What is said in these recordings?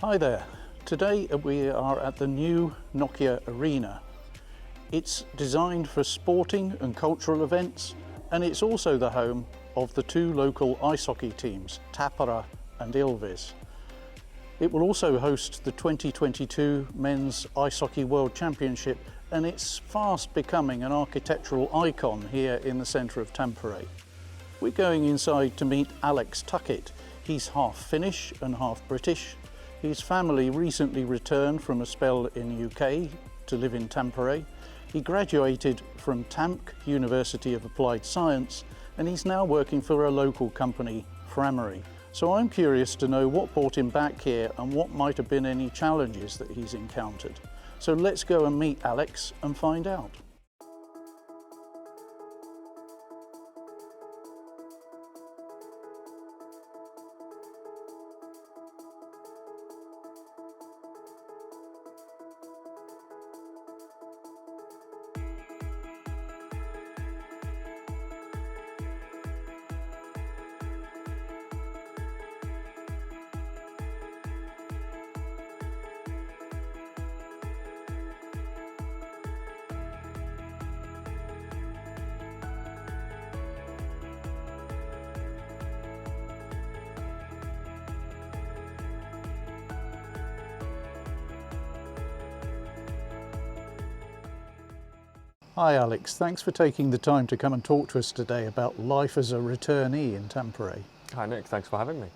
Hi there. Today we are at the new Nokia Arena. It's designed for sporting and cultural events, and it's also the home of the two local ice hockey teams, Tampere and Ilves. It will also host the 2022 Men's Ice Hockey World Championship, and it's fast becoming an architectural icon here in the centre of Tampere. We're going inside to meet Aleksander Tuckett. He's half Finnish and half British. His family recently returned from a spell in the UK to live in Tampere. He graduated from Tampere University of Applied Science, and he's now working for a local company, Finnish. So I'm curious to know what brought him back here and what might have been any challenges that he's encountered. So let's go and meet Aleks and find out. Hi Aleks, thanks for taking the time to come and talk to us today about life as a returnee in Tampere. Hi Nick, thanks for having me.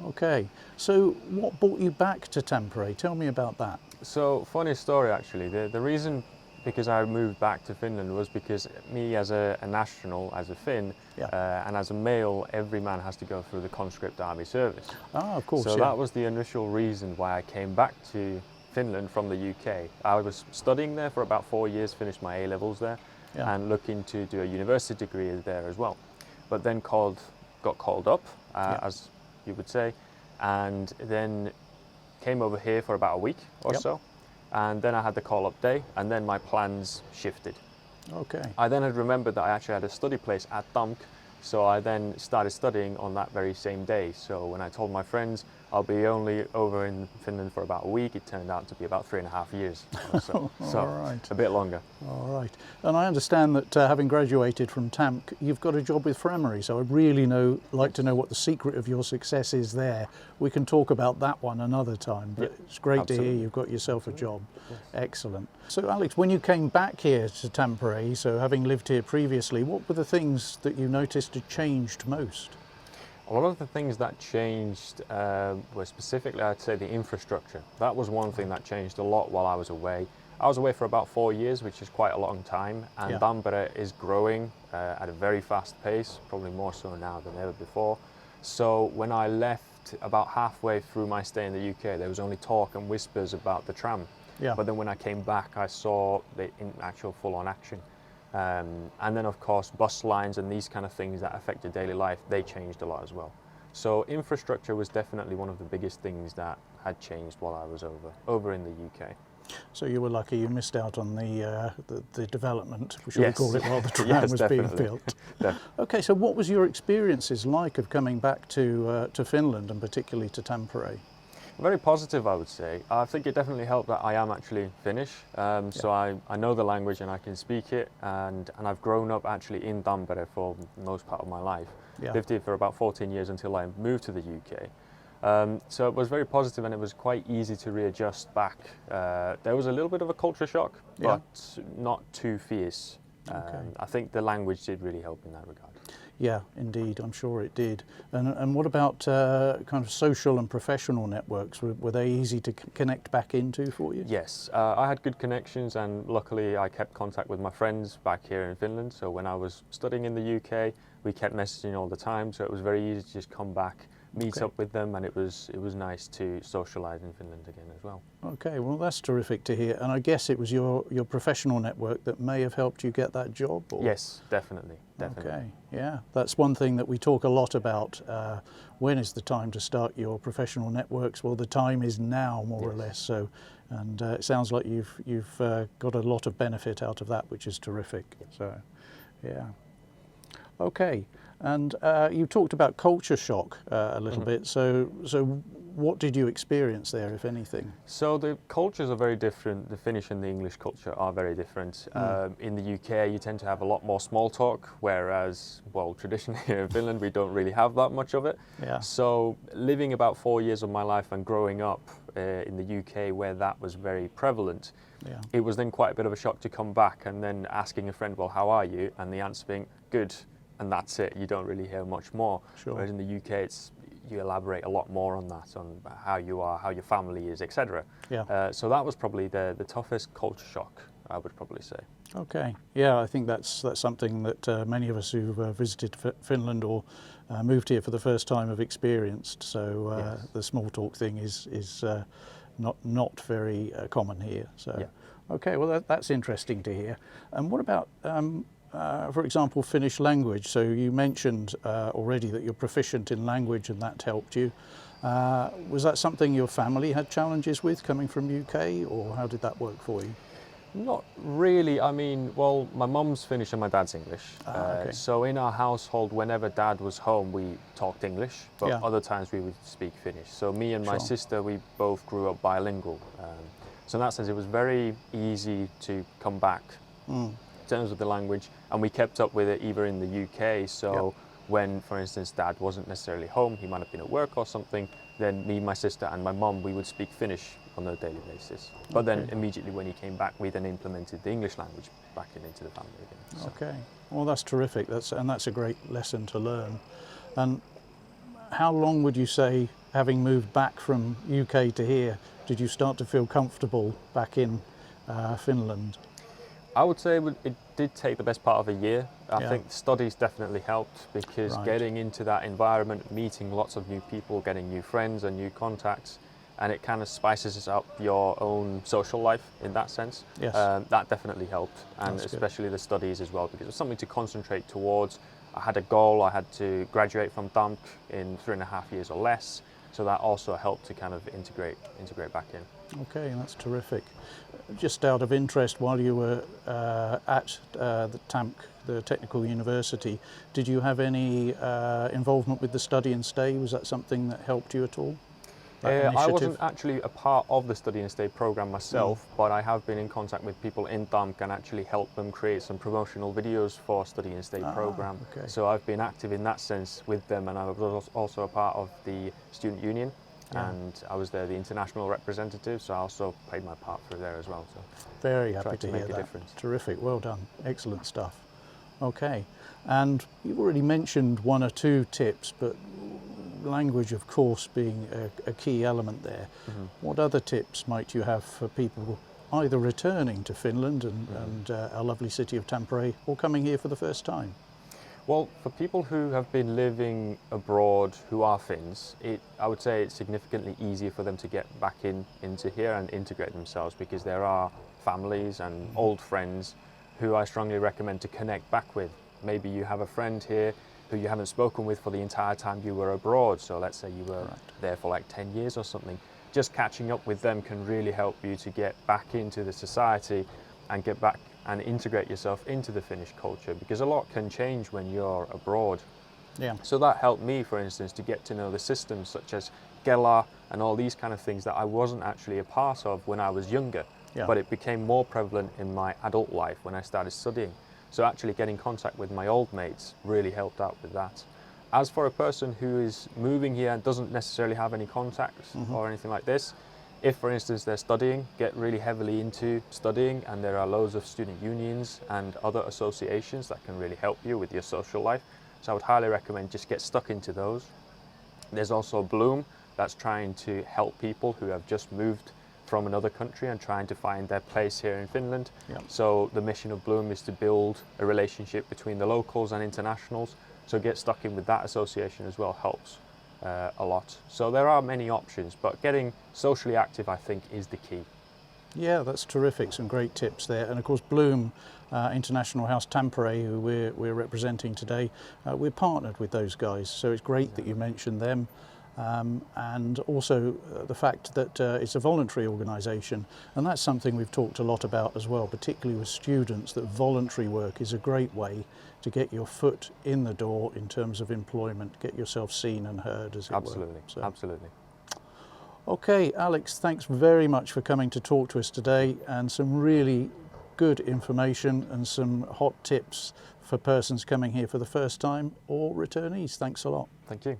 Okay, so what brought you back to Tampere? Tell me about that. So, funny story actually. The reason because I moved back to Finland was because me as a national, as a Finn, and as a male, every man has to go through the conscript army service. Ah, of course. So that was the initial reason why I came back to Finland from the UK. I was studying there for about 4 years, finished my A-levels there, and looking to do a university degree there as well. But then got called up, as you would say, and then came over here for about a week or so. And then I had the call-up day, and then my plans shifted. Okay. I then had remembered that I actually had a study place at Tampere, so I then started studying on that very same day. So when I told my friends I'll be only over in Finland for about a week, it turned out to be about 3.5 years or so. So right. A bit longer. All right. And I understand that having graduated from Tampere, you've got a job with Finnish. So I'd really like to know what the secret of your success is there. We can talk about that one another time, but it's great to hear you've got yourself a job. Yes. Excellent. So Aleks, when you came back here to Tampere, so having lived here previously, what were the things that you noticed had changed most? A lot of the things that changed were specifically, I'd say, the infrastructure. That was one thing that changed a lot while I was away. I was away for about 4 years, which is quite a long time, and Tampere is growing at a very fast pace, probably more so now than ever before. So when I left, about halfway through my stay in the UK, there was only talk and whispers about the tram. But then when I came back, I saw the actual full-on action. And then of course bus lines and these kind of things that affect your daily life, they changed a lot as well. So infrastructure was definitely one of the biggest things that had changed while I was over in the UK. So you were lucky you missed out on the development, shall we call it, while the tram was definitely. being built. Okay, so what was your experiences like of coming back to Finland and particularly to Tampere? Very positive, I would say. I think it definitely helped that I am actually Finnish, so I know the language and I can speak it, and I've grown up actually in Tampere for the most part of my life. Lived here for about 14 years until I moved to the UK. So it was very positive and it was quite easy to readjust back. There was a little bit of a culture shock, but not too fierce. I think the language did really help in that regard. Yeah, indeed, I'm sure it did. And what about kind of social and professional networks? Were they easy to connect back into for you? Yes, I had good connections, and luckily I kept contact with my friends back here in Finland. So when I was studying in the UK, we kept messaging all the time, so it was very easy to just come back, meet up with them, and it was nice to socialise in Finland again as well. Okay, well that's terrific to hear. And I guess it was your professional network that may have helped you get that job? Or? Yes, definitely. Okay, yeah, that's one thing that we talk a lot about. When is the time to start your professional networks? Well, the time is now, more or less. So, and it sounds like you've got a lot of benefit out of that, which is terrific. So, yeah. Okay, and you talked about culture shock a little bit. So what did you experience there, if anything? So the cultures are very different. The Finnish and the English culture are very different. In the UK, you tend to have a lot more small talk, whereas, well, traditionally here in Finland, we don't really have that much of it. Yeah. So living about 4 years of my life and growing up in the UK, where that was very prevalent, Yeah. it was then quite a bit of a shock to come back and then asking a friend, well, how are you? And the answer being, good, and that's it. You don't really hear much more. Sure. Whereas in the UK, you elaborate a lot more on that, on how you are, how your family is, etc. Yeah. So that was probably the toughest culture shock, I would probably say. Okay. Yeah, I think that's something that many of us who've visited Finland or moved here for the first time have experienced. So Yes. the small talk thing is not very common here. So Yeah. okay, well that's interesting to hear. And what about for example, Finnish language? So you mentioned already that you're proficient in language and that helped you. Was that something your family had challenges with coming from UK, or how did that work for you? Not really. I mean, well, my mum's Finnish and my dad's English. Okay. So in our household, whenever dad was home, we talked English, but Yeah. other times we would speak Finnish. So me and my Sure. sister, we both grew up bilingual. So in that sense, it was very easy to come back in terms of the language, and we kept up with it either in the UK. So Yeah. when, for instance, dad wasn't necessarily home, he might have been at work or something, then me, my sister and my mum, we would speak Finnish on a daily basis. But then Okay. immediately when he came back, we then implemented the English language back into the family again. So, Okay. Well, that's terrific. That's a great lesson to learn. And how long would you say, having moved back from UK to here, did you start to feel comfortable back in Finland? I would say it did take the best part of a year. I Yeah. think studies definitely helped, because Right. getting into that environment, meeting lots of new people, getting new friends and new contacts, and it kind of spices up your own social life in that sense. Yes. That definitely helped, and That's good. especially the studies as well, because it was something to concentrate towards. I had a goal. I had to graduate from Tamp in 3.5 years or less, so that also helped to kind of integrate back in. Okay, that's terrific. Just out of interest, while you were at the Tamp, the Technical University, did you have any involvement with the study and stay? Was that something that helped you at all? That I initiative? wasn't actually a part of the study and stay program myself, but I have been in contact with people in Tamp and actually helped them create some promotional videos for study and stay program. okay. So I've been active in that sense with them, and I was also a part of the student union, Yeah. and I was there the international representative, so I also played my part through there as well. So Very happy tried to to hear make a that. difference. Terrific, well done, excellent stuff. Okay, and you've already mentioned one or two tips, but language, of course, being a key element there. What other tips might you have for people either returning to Finland and our lovely city of Tampere, or coming here for the first time? Well, for people who have been living abroad who are Finns, I would say it's significantly easier for them to get back into here and integrate themselves, because there are families and old friends who I strongly recommend to connect back with. Maybe you have a friend here who you haven't spoken with for the entire time you were abroad. So let's say you were there for like 10 years or something. Just catching up with them can really help you to get back into the society and get back and integrate yourself into the Finnish culture, because a lot can change when you're abroad. Yeah. So that helped me, for instance, to get to know the systems such as Kela and all these kind of things that I wasn't actually a part of when I was younger, Yeah. but it became more prevalent in my adult life when I started studying. So actually getting contact with my old mates really helped out with that. As for a person who is moving here and doesn't necessarily have any contacts or anything like this, if, for instance, they're studying, get really heavily into studying, and there are loads of student unions and other associations that can really help you with your social life. So I would highly recommend just get stuck into those. There's also Bloom, that's trying to help people who have just moved from another country and trying to find their place here in Finland. Yep. So the mission of Bloom is to build a relationship between the locals and internationals. So get stuck in with that association as well helps a lot. So there are many options, but getting socially active, I think, is the key. Yeah, that's terrific. Some great tips there. And of course, Bloom International House Tampere, who we're representing today, we're partnered with those guys. So it's great that you mentioned them. and also the fact that it's a voluntary organisation, and that's something we've talked a lot about as well, particularly with students, that voluntary work is a great way to get your foot in the door in terms of employment, get yourself seen and heard, as it Absolutely, were. So, absolutely. okay, Aleks, thanks very much for coming to talk to us today, and some really good information and some hot tips for persons coming here for the first time or returnees. Thanks a lot. Thank you.